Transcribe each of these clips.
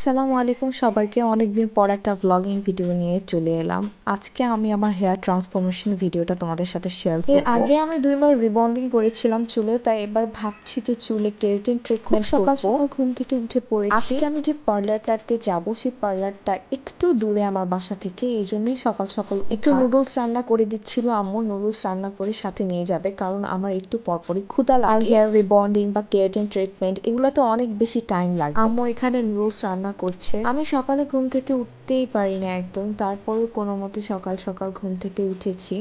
আসসালামু আলাইকুম সবাইকে। অনেকদিন পর একটা ব্লগিং ভিডিও নিয়ে চলে এলাম। আজকে আমি আমার হেয়ার ট্রান্সফরমেশন ভিডিওটা তোমাদের সাথে শেয়ার করব। এর আগে আমি 2 বার রিবন্ডিং করেছিলাম চুলে, তাই এবার ভাবছি যে চুলে কেরাটিন ট্রিটমেন্ট সকাল সকাল ঘুম থেকে উঠে পড়েছি। আজকে আমি যে পার্লারটাতে যাব সেই পার্লারটা একটু দূরে আমার বাসা থেকে, এই জন্যই সকাল সকাল একটু নুডলস রান্না করে দিচ্ছিল আম্মু। নুডলস রান্না করে সাথে নিয়ে যাবে, কারণ আমার একটু পরপরই ক্ষুধা লাগে। আর হেয়ার রিবন্ডিং বা কেরাটিন ট্রিটমেন্ট এগুলো তো অনেক বেশি টাইম লাগে। আম্মু এখানে নুডলস রান্না করছে। আমি সকালে ঘুম থেকে উঠতেই পারি না একদম, তারপরেও কোনো মতে সকাল সকাল ঘুম থেকে উঠেছি।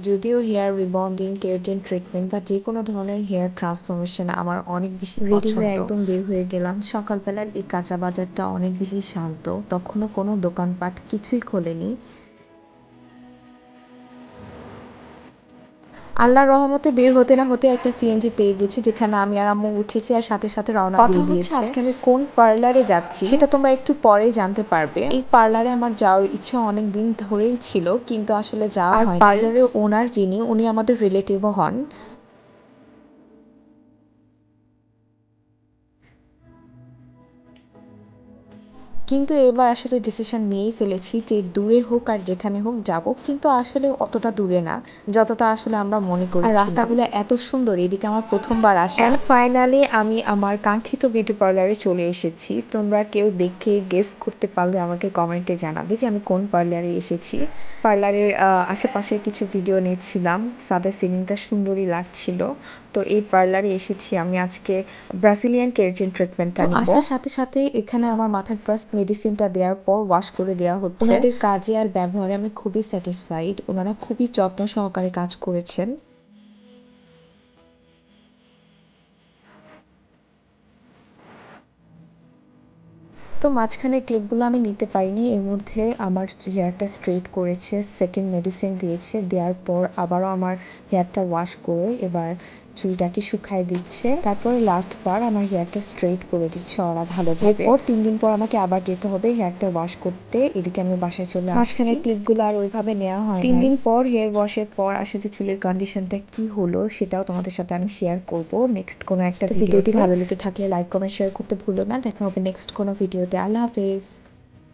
যদিও হেয়ার রিবন্ডিং, কেরাটিন ট্রিটমেন্ট বা যে কোনো ধরনের হেয়ার ট্রান্সফরমেশন আমার অনেক বেশি রেডি হয়ে একদম বের হয়ে গেলাম। সকালবেলার এই কাঁচা বাজারটা অনেক বেশি শান্ত, তখনও কোনো দোকানপাট কিছুই খোলেনি। আল্লাহর রহমতে বের হতে না হতে একটা সিএনজি পেয়ে গেছি, যেখানে আমি আর আম্মু উঠেছি আর সাথে সাথে রওনা দিয়ে দিয়েছি। আজকে আমি কোন পার্লারে যাচ্ছি সেটা তোমরা একটু পরেই জানতে পারবে। এই পার্লারে আমার যাওয়ার ইচ্ছে অনেক দিন ধরেই ছিল, কিন্তু আসলে যাওয়া হয়নি। আর পার্লারের ওনার যিনি, উনি আমাদের রিলেটিভও হন। কিন্তু এবার আসলে ডিসিশন নিয়েই ফেলেছি যে দূরে হোক আর যেখানে হোক যাব, কিন্তু আসলে অতটা দূরে না যতটা আসলে আমরা মনে করি। আর রাস্তাগুলো এত সুন্দর, এদিকে আমার প্রথমবার আসা। ফাইনালি আমি আমার কাঙ্ক্ষিত বিউটি পার্লারে চলে এসেছি। তোমরা কেউ দেখে গেস করতে পারলে আমাকে কমেন্টে জানাবে যে আমি কোন পার্লারে এসেছি। পার্লারের আশেপাশে কিছু ভিডিও নিচ্ছিলাম, সাদা সিলিংটা সুন্দরই লাগছিল। তো এই পার্লারে এসেছি আমি আজকে ব্রাজিলিয়ান কেরাটিন ট্রিটমেন্টটা নিব। আসার সাথে সাথে এখানে আমার মাথার ফার্স্ট মেডিসিনটা দেওয়ার পর ওয়াশ করে দেওয়া হচ্ছে। ওনাদের কাজে আর ব্যবহারে আমি খুবই স্যাটিসফাইড। ওনারা খুবই যত্ন সহকারে কাজ করেছেন। তো মাঝখানে ক্লিপগুলো আমি নিতে পারিনি, এর মধ্যে আমার হেয়ারটা স্ট্রেট করেছে, সেকেন্ড মেডিসিন দিয়েছে, দেওয়ার পর আবারও আমার হেয়ারটা ওয়াশ করে এবার চুলটাকে শুকায় দিচ্ছে, তারপরে লাস্ট বার আমার হেয়ারটা স্ট্রেট করে দিচ্ছে ওরা ভালোভাবে। এরপর 3 দিন পর আমাকে আবার যেতে হবে হেয়ারটা ওয়াশ করতে। এদিকে আমি বাসায় চলে আসছি। মাঝখানে ক্লিপগুলো আর ওইভাবে নেওয়া হয়। 3 দিন পর হেয়ার ওয়াশের পর আসলে চুলের কন্ডিশনটা কি হলো সেটাও তোমাদের সাথে আমি শেয়ার করব নেক্সট কোনো একটা ভিডিওটি। ভালো লেগে থাকলে লাইক কমেন্ট শেয়ার করতে ভুলো না। দেখা হবে নেক্সট কোনো ভিডিওতে। আল্লাহ হাফেজ।